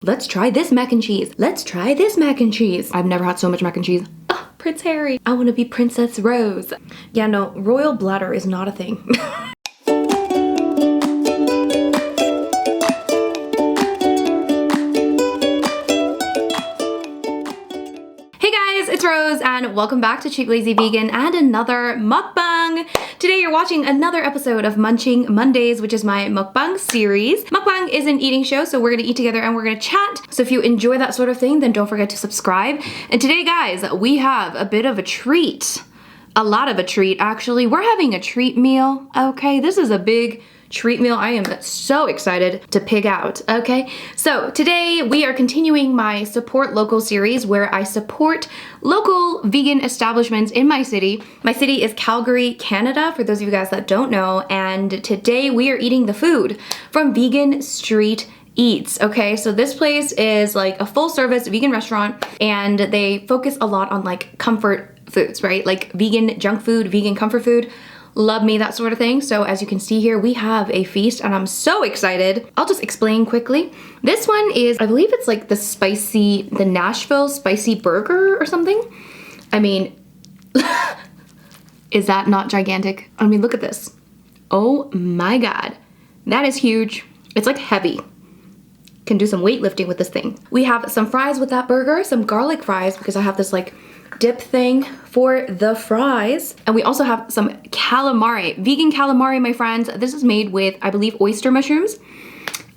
Let's try this mac and cheese. Let's try this mac and cheese. I've never had so much mac and cheese. Oh, Prince Harry. I want to be Princess Rose. Yeah, no, royal bladder is not a thing. It's Rose and welcome back to Cheap Lazy Vegan and another mukbang. Today you're watching another episode of Munching Mondays, which is my mukbang series. Mukbang is an eating show, so we're gonna eat together and we're gonna chat. So if you enjoy that sort of thing, then don't forget to subscribe. And today, guys, we have a bit of a treat. A lot of a treat, actually. We're having a treat meal, okay? This is a big treat meal. I am so excited to pig out, okay? So today we are continuing my support local series where I support local vegan establishments in my city. My city is Calgary, Canada, for those of you guys that don't know, and today we are eating the food from Vegan Street Eats, okay? So this place is like a full service vegan restaurant and they focus a lot on like comfort foods, right? Like vegan junk food, vegan comfort food. Love me, that sort of thing. So as you can see here, we have a feast and I'm so excited. I'll just explain quickly. This one is, I believe it's like the Nashville spicy burger or something. I mean, is that not gigantic? I mean, look at this. Oh my God. That is huge. It's like heavy. Can do some weightlifting with this thing. We have some fries with that burger, some garlic fries because I have this like dip thing for the fries. And we also have some calamari, vegan calamari, my friends. This is made with, I believe, oyster mushrooms.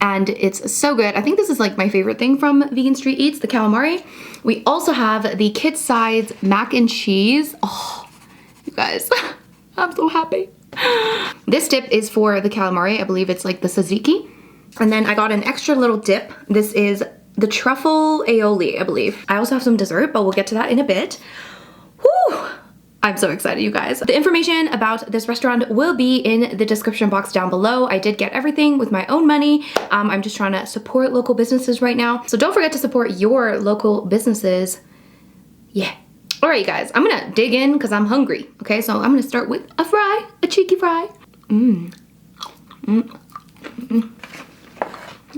And it's so good. I think this is like my favorite thing from Vegan Street Eats, the calamari. We also have the kid size mac and cheese. Oh, you guys, I'm so happy. This dip is for the calamari. I believe it's like the tzatziki. And then I got an extra little dip. This is the truffle aioli, I believe. I also have some dessert, but we'll get to that in a bit. Whew! I'm so excited, you guys. The information about this restaurant will be in the description box down below. I did get everything with my own money. I'm just trying to support local businesses right now. So don't forget to support your local businesses. Yeah. All right, you guys, I'm gonna dig in because I'm hungry. Okay, so I'm gonna start with a fry, a cheeky fry.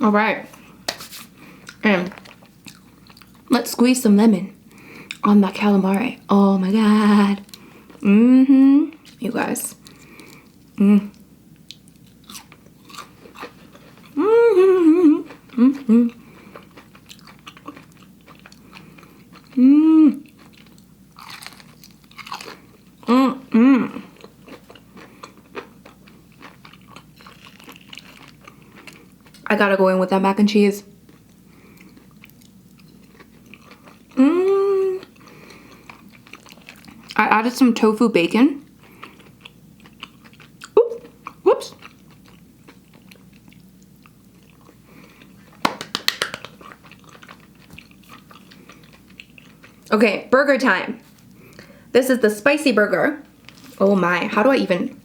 All right. And let's squeeze some lemon on that calamari. Oh my God. You guys. I gotta go in with that mac and cheese. I added some tofu bacon. Ooh, whoops. Okay, burger time. This is the spicy burger. Oh my, how do I even?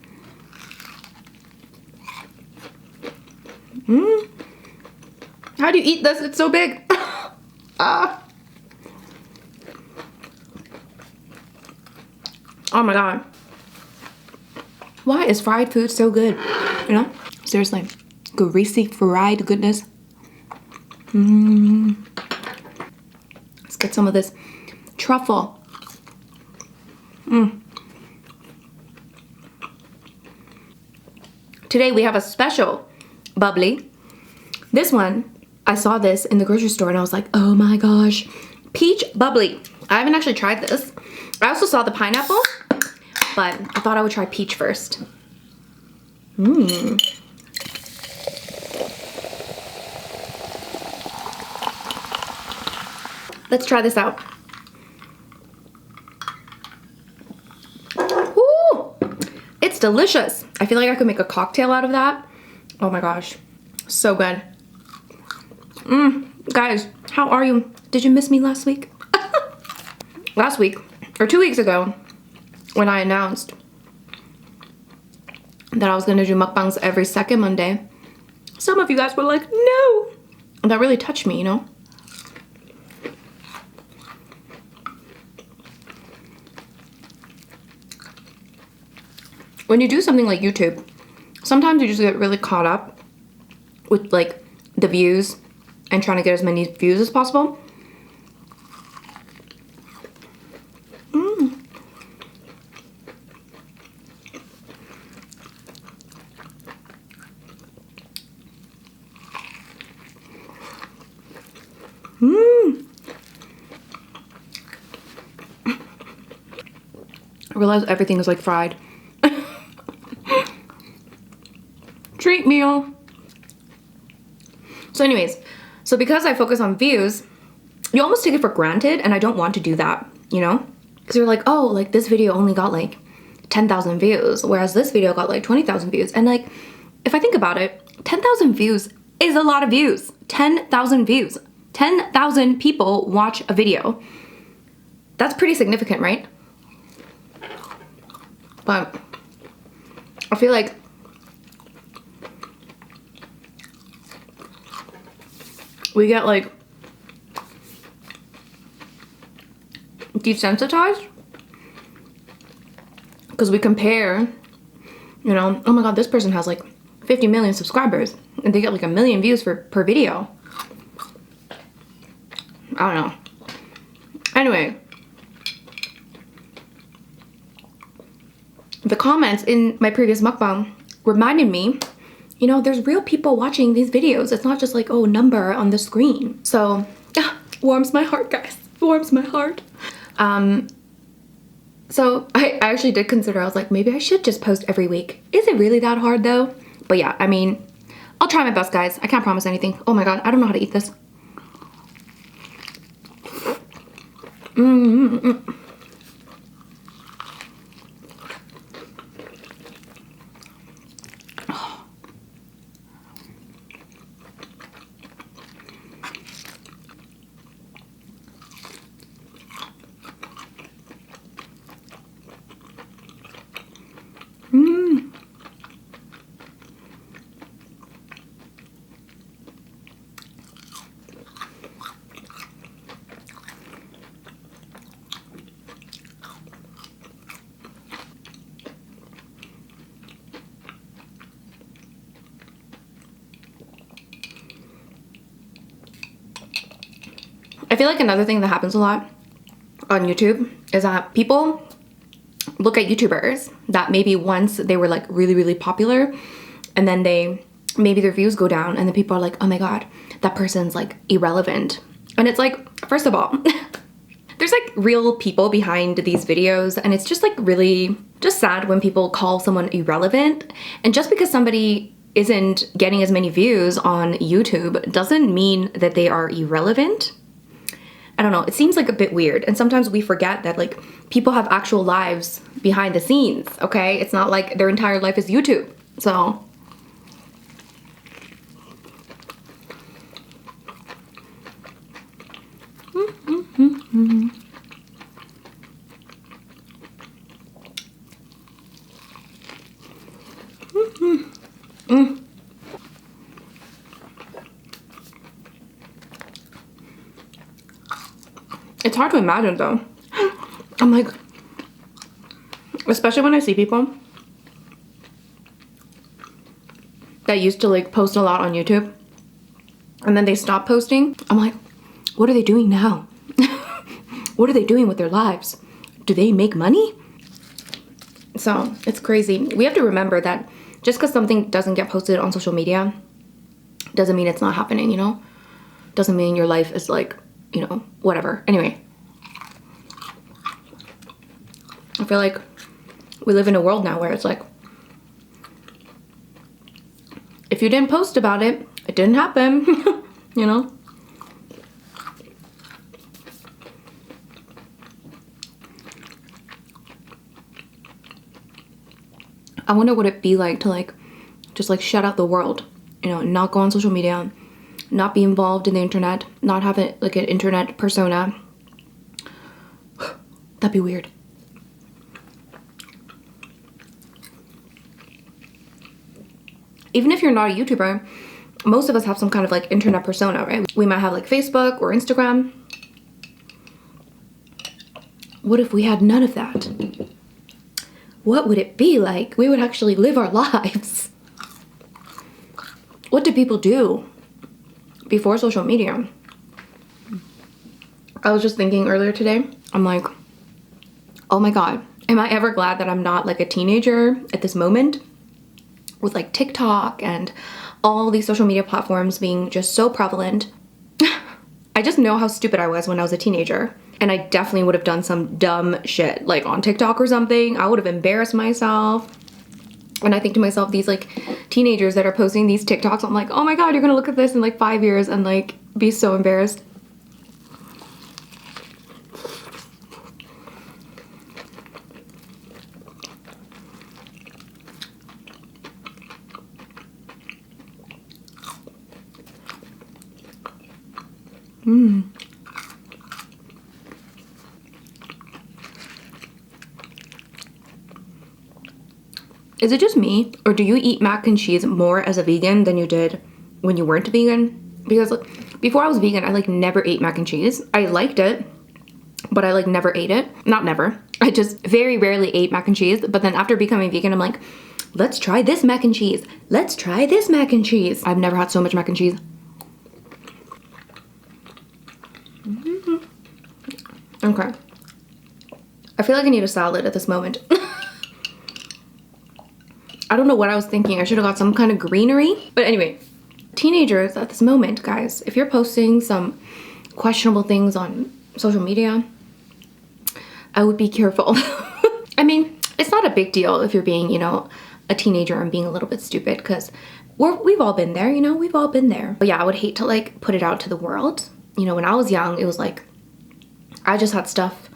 How do you eat this? It's so big. Oh my God. Why is fried food so good? You know? Seriously. Greasy fried goodness. Let's get some of this truffle. Today we have a special bubbly. This one, I saw this in the grocery store and I was like, oh my gosh. Peach bubbly. I haven't actually tried this. I also saw the pineapple, but I thought I would try peach first. Let's try this out. Woo! It's delicious. I feel like I could make a cocktail out of that. Oh my gosh, so good. Guys, how are you? Did you miss me last week? Last week, or 2 weeks ago, when I announced that I was gonna do mukbangs every second Monday, some of you guys were like, no. And that really touched me, you know? When you do something like YouTube, sometimes you just get really caught up with like the views and trying to get as many views as possible. I realize everything is like fried. Treat meal. So anyways, so because I focus on views, you almost take it for granted, and I don't want to do that, you know? Because you're like, oh, like this video only got like 10,000 views, whereas this video got like 20,000 views. And like, if I think about it, 10,000 views is a lot of views. 10,000 views. 10,000 people watch a video. That's pretty significant, right? But I feel like we get like desensitized because we compare, you know, oh my god, this person has like 50 million subscribers and they get like 1 million views per video. I don't know. Anyway, the comments in my previous mukbang reminded me, you know, there's real people watching these videos. It's not just like, oh, number on the screen. So, warms my heart, guys. Warms my heart. So I actually did consider, I was like, maybe I should just post every week. Is it really that hard though? But yeah, I mean, I'll try my best, guys. I can't promise anything. Oh my god, I don't know how to eat this. I feel like another thing that happens a lot on YouTube is that people look at YouTubers that maybe once they were like really, really popular, and then maybe their views go down, and then people are like, oh my god, that person's like irrelevant. And it's like, first of all, there's like real people behind these videos, and it's just like really just sad when people call someone irrelevant. And just because somebody isn't getting as many views on YouTube doesn't mean that they are irrelevant. I don't know, it seems like a bit weird. And sometimes we forget that like people have actual lives behind the scenes, okay? It's not like their entire life is YouTube. So it's hard to imagine though. I'm like, especially when I see people that used to like post a lot on YouTube and then they stop posting. I'm like, what are they doing now? What are they doing with their lives? Do they make money? So it's crazy. We have to remember that just because something doesn't get posted on social media doesn't mean it's not happening, you know? Doesn't mean your life is like, you know, whatever. Anyway, I feel like we live in a world now where it's like, if you didn't post about it, it didn't happen, you know? I wonder what it'd be like to like, just like shut out the world, you know, not go on social media, not be involved in the internet, not have it like an internet persona. That'd be weird. Even if you're not a YouTuber, most of us have some kind of like internet persona, right? We might have like Facebook or Instagram. What if we had none of that? What would it be like? We would actually live our lives. What do people do? before social media, I was just thinking earlier today, I'm like, oh my God, am I ever glad that I'm not like a teenager at this moment with like TikTok and all these social media platforms being just so prevalent. I just know how stupid I was when I was a teenager. And I definitely would have done some dumb shit like on TikTok or something. I would have embarrassed myself. And I think to myself, these like teenagers that are posting these TikToks, I'm like, oh my God, you're gonna look at this in like 5 years and like be so embarrassed. Is it just me, or do you eat mac and cheese more as a vegan than you did when you weren't a vegan? Because like, before I was vegan, I like never ate mac and cheese. I liked it, but I like never ate it. Not never. I just very rarely ate mac and cheese. But then after becoming vegan, I'm like, let's try this mac and cheese. Let's try this mac and cheese. I've never had so much mac and cheese. Okay. I feel like I need a salad at this moment. I don't know what I was thinking. I should have got some kind of greenery. But anyway, teenagers at this moment, guys, if you're posting some questionable things on social media, I would be careful. I mean, it's not a big deal if you're being, you know, a teenager and being a little bit stupid, because we've all been there, you know, we've all been there. But yeah, I would hate to like put it out to the world. You know, when I was young, it was like, I just had stuff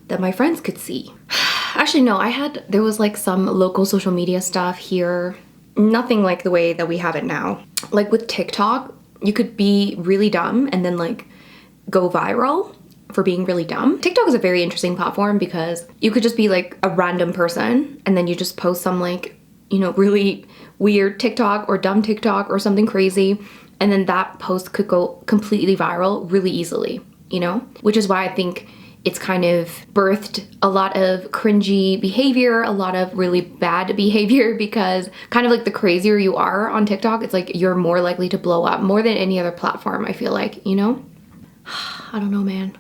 that my friends could see. Actually, no, there was like some local social media stuff here. Nothing like the way that we have it now. Like with TikTok, you could be really dumb and then like go viral for being really dumb. TikTok is a very interesting platform because you could just be like a random person and then you just post some like, you know, really weird TikTok or dumb TikTok or something crazy. And then that post could go completely viral really easily, you know? Which is why I think it's kind of birthed a lot of cringy behavior, a lot of really bad behavior, because kind of like the crazier you are on TikTok, it's like you're more likely to blow up more than any other platform, I feel like, you know? I don't know, man.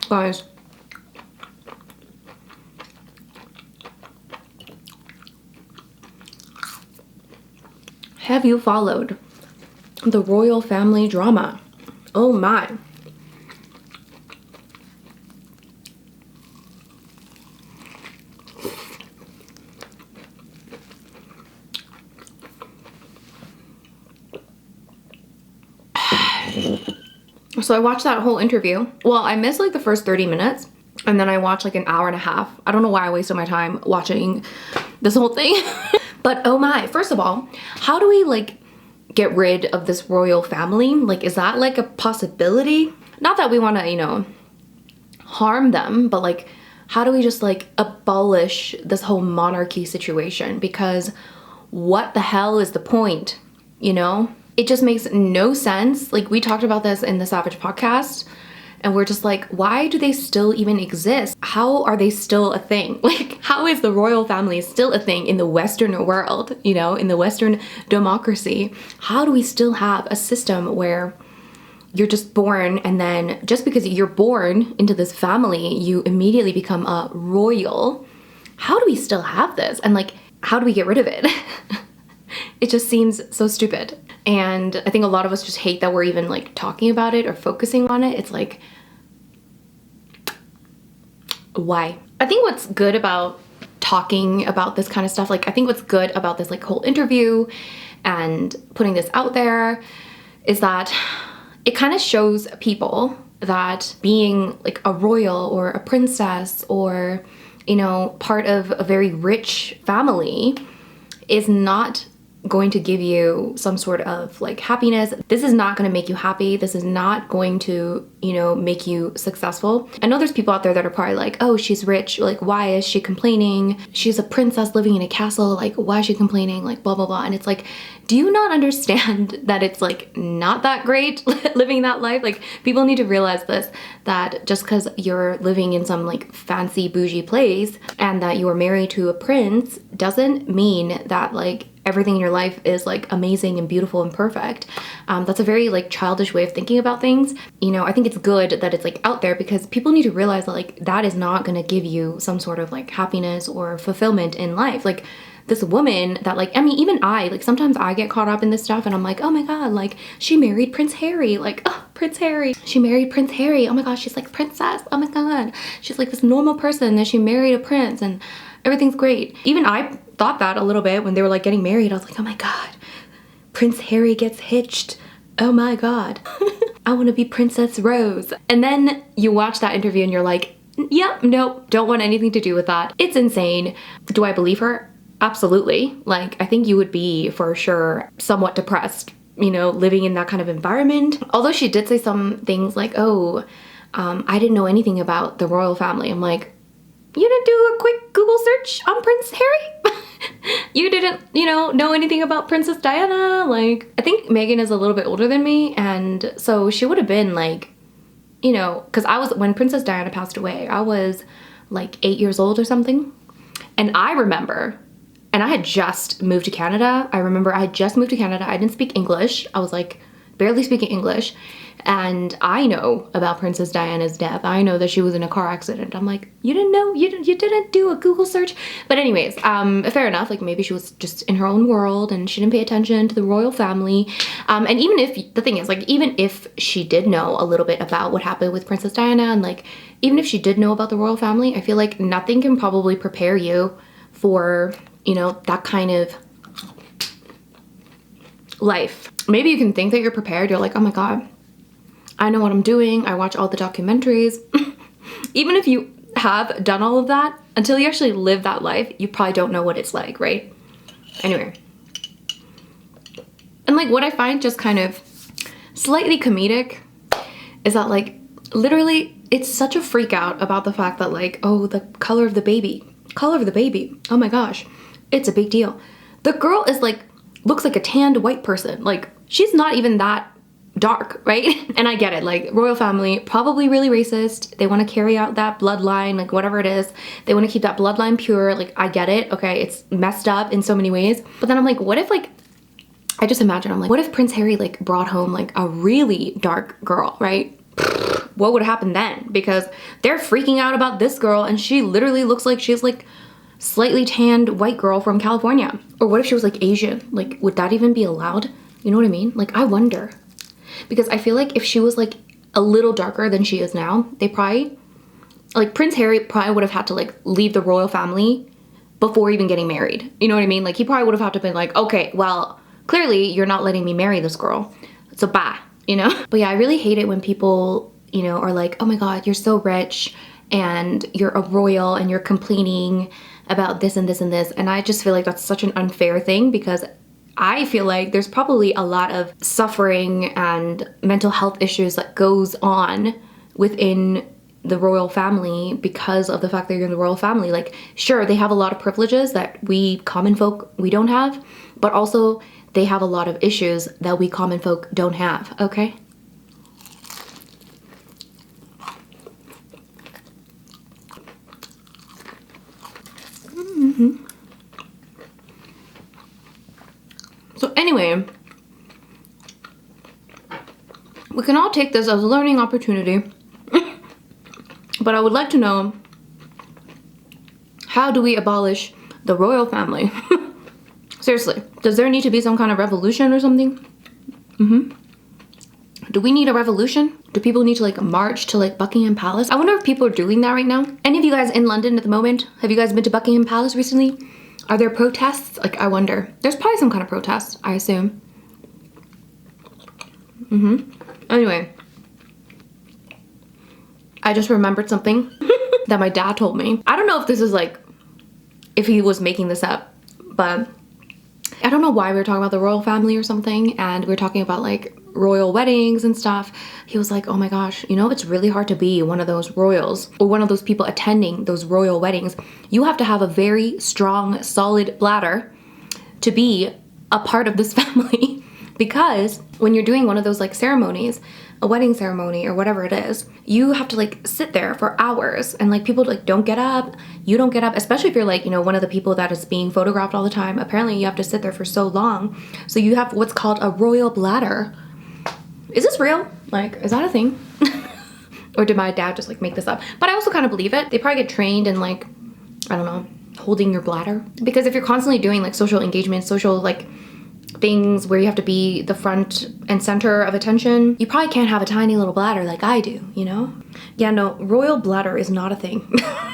Guys, have you followed the royal family drama? Oh my. So I watched that whole interview. Well, I missed like the first 30 minutes and then I watched like an hour and a half. I don't know why I wasted my time watching this whole thing. But oh my, first of all, how do we like get rid of this royal family? Like, is that like a possibility? Not that we want to, you know, harm them, but like, how do we just like abolish this whole monarchy situation? Because what the hell is the point, you know? It just makes no sense. Like, we talked about this in the SaVeg podcast and we're just like, why do they still even exist? How are they still a thing? Like, how is the royal family still a thing in the Western world, you know, in the Western democracy? How do we still have a system where you're just born and then just because you're born into this family, you immediately become a royal? How do we still have this? And like, how do we get rid of it? It just seems so stupid. And I think a lot of us just hate that we're even like talking about it or focusing on it. It's like, why? I think what's good about talking about this kind of stuff, like I think what's good about this like whole interview and putting this out there is that it kind of shows people that being like a royal or a princess or, you know, part of a very rich family is not going to give you some sort of like happiness. This is not going to make you happy. This is not going to, you know, make you successful. I know there's people out there that are probably like, oh, she's rich. Like, why is she complaining? She's a princess living in a castle. Like, why is she complaining? Like, blah, blah, blah. And it's like, do you not understand that it's like not that great living that life? Like, people need to realize this, that just because you're living in some like fancy bougie place and that you are married to a prince doesn't mean that like everything in your life is like amazing and beautiful and perfect. That's a very like childish way of thinking about things. You know, I think it's good that it's like out there because people need to realize that like that is not going to give you some sort of like happiness or fulfillment in life. Like, this woman that like, I mean, even I, like sometimes I get caught up in this stuff and I'm like, oh my God, like she married Prince Harry, like, oh, Prince Harry. She married Prince Harry. Oh my gosh, she's like princess. Oh my God. She's like this normal person that she married a prince and everything's great. Even I thought that a little bit when they were like getting married. I was like, oh my God, Prince Harry gets hitched. Oh my God. I want to be Princess Rose. And then you watch that interview and you're like, yep, nope, don't want anything to do with that. It's insane. Do I believe her? Absolutely. Like, I think you would be for sure somewhat depressed, you know, living in that kind of environment. Although she did say some things like, oh, I didn't know anything about the royal family. I'm like, you didn't do a quick Google search on Prince Harry? You didn't, you know anything about Princess Diana? Like, I think Meghan is a little bit older than me. And so she would have been like, you know, because when Princess Diana passed away, I was like 8 years old or something. And I remember, and I had just moved to Canada. I remember I had just moved to Canada. I didn't speak English. I was like barely speaking English. And I know about Princess Diana's death. I know that she was in a car accident. I'm like, you didn't know? You didn't do a Google search? But anyways, fair enough. Like maybe she was just in her own world and she didn't pay attention to the royal family. And even if, the thing is, like, even if she did know a little bit about what happened with Princess Diana and like, even if she did know about the royal family, I feel like nothing can probably prepare you for, you know, that kind of life. Maybe you can think that you're prepared. You're like, oh my God, I know what I'm doing. I watch all the documentaries. Even if you have done all of that, until you actually live that life, you probably don't know what it's like, right? Anyway. And like what I find just kind of slightly comedic is that like literally it's such a freak out about the fact that like, oh, the color of the baby. Oh my gosh. It's a big deal. The girl is like, looks like a tanned white person. Like, she's not even that dark, right? And I get it, like, royal family, probably really racist. They want to carry out that bloodline, like, whatever it is. They want to keep that bloodline pure. Like, I get it. Okay, it's messed up in so many ways. But then I'm like, what if, like, I just imagine, I'm like, what if Prince Harry, like, brought home, like, a really dark girl, right? What would happen then? Because they're freaking out about this girl and she literally looks like she's, like, slightly tanned white girl from California. Or what if she was like Asian? Like, would that even be allowed? You know what I mean? Like, I wonder. Because I feel like if she was like a little darker than she is now, they probably, like Prince Harry probably would have had to like leave the royal family before even getting married. You know what I mean? Like he probably would have had to been like, okay, well, clearly you're not letting me marry this girl. So bye, you know? But yeah, I really hate it when people, you know, are like, oh my God, you're so rich and you're a royal and you're complaining about this and this and this. And I just feel like that's such an unfair thing because I feel like there's probably a lot of suffering and mental health issues that goes on within the royal family because of the fact that you're in the royal family. Like, sure, they have a lot of privileges that we common folk, we don't have, but also they have a lot of issues that we common folk don't have, okay? So anyway, we can all take this as a learning opportunity, but I would like to know, how do we abolish the royal family? Seriously, does there need to be some kind of revolution or something? Do we need a revolution? Do people need to like march to like Buckingham Palace? I wonder if people are doing that right now. Any of you guys in London at the moment? Have you guys been to Buckingham Palace recently? Are there protests? Like, I wonder. There's probably some kind of protest, I assume. Anyway. I just remembered something that my dad told me. I don't know if this is like, if he was making this up, but I don't know why we were talking about the royal family or something, and we were talking about like royal weddings and stuff. He was like, oh my gosh, you know, it's really hard to be one of those royals or one of those people attending those royal weddings. You have to have a very strong, solid bladder to be a part of this family. Because when you're doing one of those like ceremonies, a wedding ceremony or whatever it is, you have to like sit there for hours, and like people like don't get up. You don't get up, especially if you're like, you know, one of the people that is being photographed all the time. Apparently you have to sit there for so long. So you have what's called a royal bladder. Is this real? Like, is that a thing? Or did my dad just like make this up? But I also kind of believe it. They probably get trained in like, I don't know, holding your bladder. Because if you're constantly doing like social engagement, social like things where you have to be the front and center of attention, you probably can't have a tiny little bladder like I do, you know? Yeah, no, royal bladder is not a thing.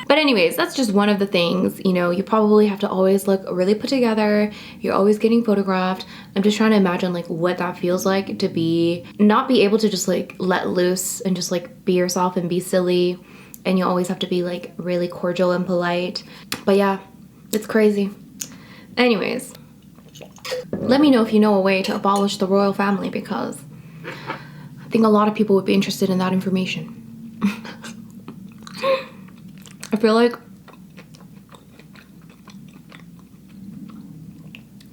But anyways, that's just one of the things, you know, you probably have to always look really put together. You're always getting photographed. I'm just trying to imagine like what that feels like to be, not be able to just like let loose and just like be yourself and be silly. And you always have to be like really cordial and polite. But yeah, it's crazy. Anyways, let me know if you know a way to abolish the royal family, because I think a lot of people would be interested in that information. I feel like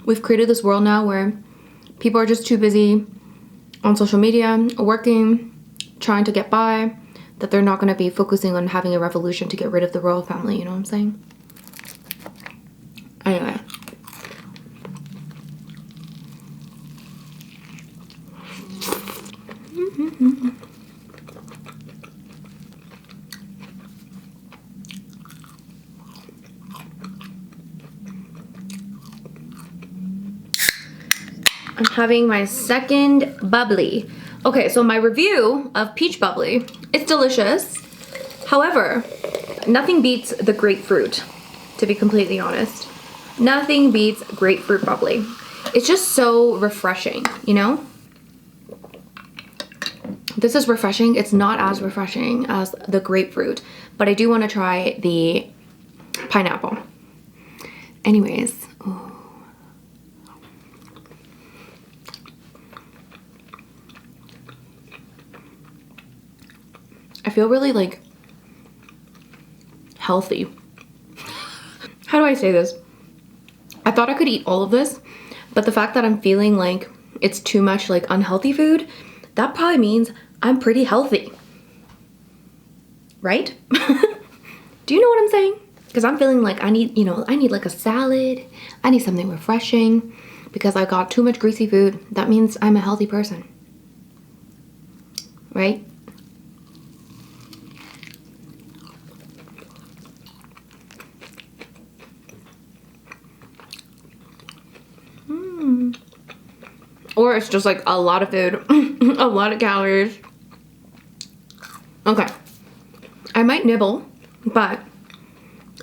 we've created this world now where people are just too busy on social media, working, trying to get by, that they're not going to be focusing on having a revolution to get rid of the royal family, you know what I'm saying? Anyway. I'm having my second bubbly. Okay, so my review of peach bubbly, it's delicious. However, nothing beats the grapefruit, to be completely honest. Nothing beats grapefruit bubbly. It's just so refreshing, you know? This is refreshing. It's not as refreshing as the grapefruit, but I do want to try the pineapple. Anyways, ooh. I feel really like healthy. How do I say this? I thought I could eat all of this, but the fact that I'm feeling like it's too much like unhealthy food, that probably means I'm pretty healthy. Right? Do you know what I'm saying? Because I'm feeling like I need, you know, I need like a salad. I need something refreshing because I got too much greasy food. That means I'm a healthy person. Right? Or it's just like a lot of food, a lot of calories. Okay, I might nibble, but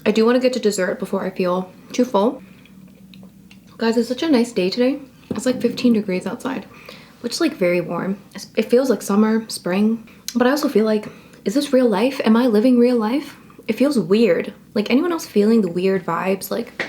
I do want to get to dessert before I feel too full. Guys, it's such a nice day today. It's like 15 degrees outside, which is like very warm. It feels like summer, spring, but I also feel like, is this real life? Am I living real life? It feels weird. Like, anyone else feeling the weird vibes? Like,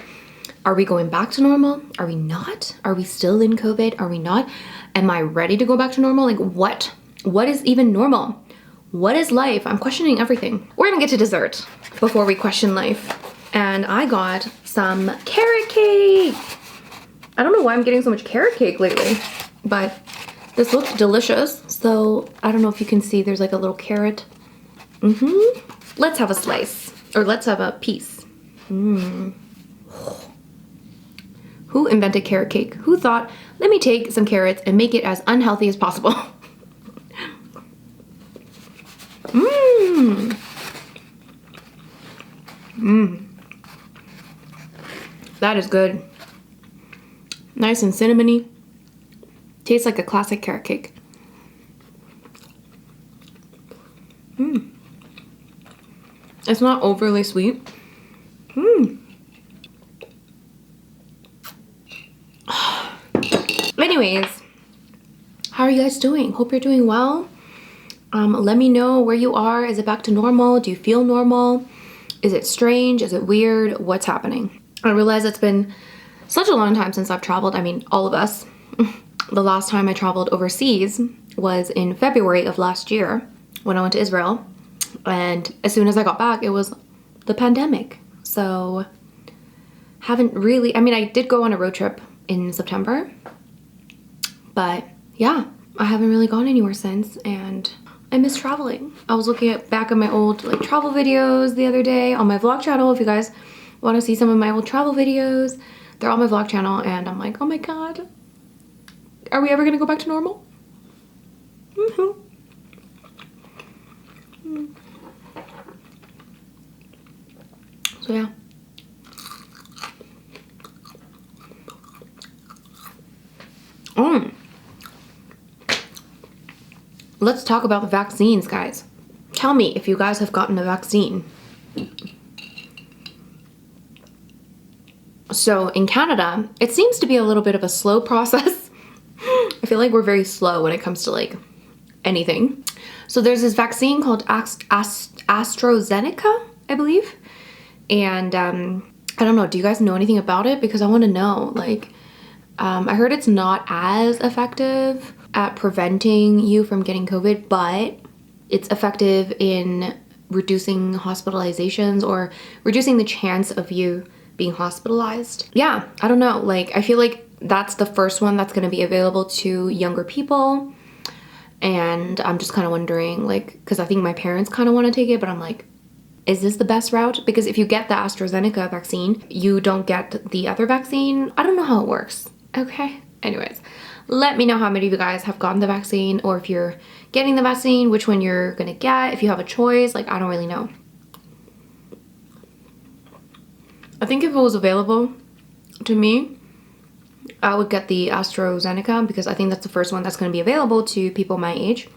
are we going back to normal? Are we not? Are we still in COVID? Are we not? Am I ready to go back to normal? Like, what? What is even normal? What is life? I'm questioning everything. We're gonna get to dessert before we question life. And I got some carrot cake. I don't know why I'm getting so much carrot cake lately, but this looks delicious. So I don't know if you can see, there's like a little carrot. Let's have a slice, or let's have a piece. Who invented carrot cake? Who thought, let me take some carrots and make it as unhealthy as possible? That is good. Nice and cinnamony. Tastes like a classic carrot cake. It's not overly sweet. Anyways, how are you guys doing? Hope you're doing well. Let me know where you are. Is it back to normal? Do you feel normal? Is it strange? Is it weird? What's happening? I realize it's been such a long time since I've traveled. I mean, all of us. The last time I traveled overseas was in February of last year when I went to Israel. And as soon as I got back, it was the pandemic. So haven't really, I mean, I did go on a road trip in September, but yeah, I haven't really gone anywhere since, and I miss traveling. I was looking back at my old like travel videos the other day on my vlog channel. If you guys want to see some of my old travel videos, they're on my vlog channel, and I'm like, oh my god, are we ever gonna go back to normal? So yeah. Let's talk about the vaccines, guys. Tell me if you guys have gotten a vaccine. So in Canada, it seems to be a little bit of a slow process. I feel like we're very slow when it comes to like anything. So there's this vaccine called AstraZeneca, I believe. And I don't know, do you guys know anything about it? Because I want to know, like, I heard it's not as effective at preventing you from getting COVID, but it's effective in reducing hospitalizations or reducing the chance of you being hospitalized. Yeah, I don't know. Like, I feel like that's the first one that's going to be available to younger people. And I'm just kind of wondering, like, because I think my parents kind of want to take it, but I'm like, is this the best route? Because if you get the AstraZeneca vaccine, you don't get the other vaccine. I don't know how it works. Okay. Anyways, let me know how many of you guys have gotten the vaccine, or if you're getting the vaccine, which one you're gonna get, if you have a choice. Like, I don't really know. I think if it was available to me, I would get the AstraZeneca because I think that's the first one that's gonna be available to people my age.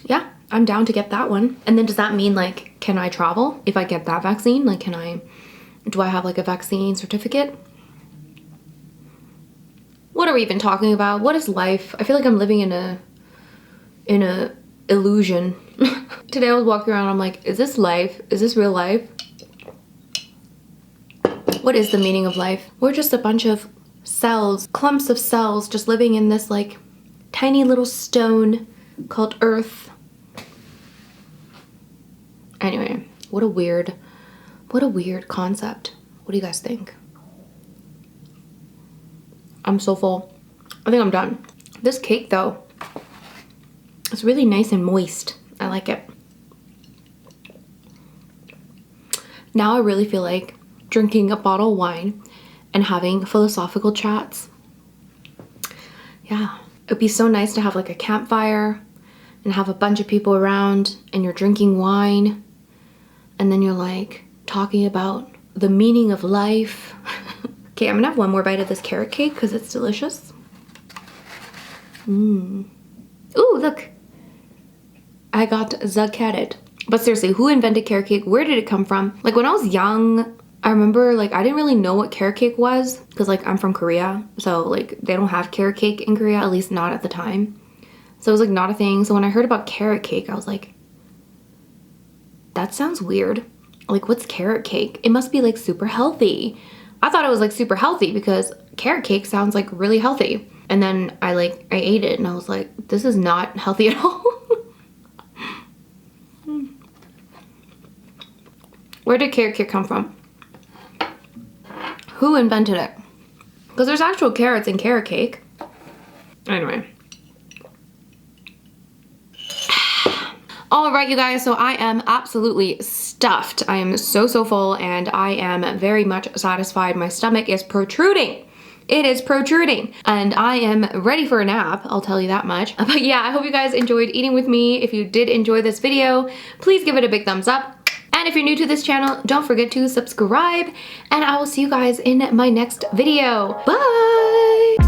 Yeah, I'm down to get that one. And then does that mean, like, can I travel if I get that vaccine? Like, do I have like a vaccine certificate? What are we even talking about? What is life? I feel like I'm living in a illusion. Today I was walking around, I'm like, is this life? Is this real life? What is the meaning of life? We're just a bunch of cells, clumps of cells, just living in this like tiny little stone called Earth. Anyway, what a weird concept. What do you guys think? I'm so full. I think I'm done. This cake though, it's really nice and moist. I like it. Now I really feel like drinking a bottle of wine and having philosophical chats. Yeah, it'd be so nice to have like a campfire and have a bunch of people around and you're drinking wine and then you're like talking about the meaning of life. Okay, I'm gonna have one more bite of this carrot cake because it's delicious. Ooh, look. I got the carrot. But seriously, who invented carrot cake? Where did it come from? Like, when I was young, I remember, like, I didn't really know what carrot cake was because, like, I'm from Korea. So, like, they don't have carrot cake in Korea, at least not at the time. So it was, like, not a thing. So when I heard about carrot cake, I was like, that sounds weird. Like, what's carrot cake? It must be, like, super healthy. I thought it was like super healthy because carrot cake sounds like really healthy. And then I ate it and I was like, this is not healthy at all. Where did carrot cake come from? Who invented it? Because there's actual carrots in carrot cake. Anyway. All right, you guys, so I am absolutely stuffed. I am so full and I am very much satisfied. My stomach is protruding. It is protruding and I am ready for a nap, I'll tell you that much. But yeah, I hope you guys enjoyed eating with me. If you did enjoy this video, please give it a big thumbs up. And if you're new to this channel, don't forget to subscribe and I will see you guys in my next video. Bye!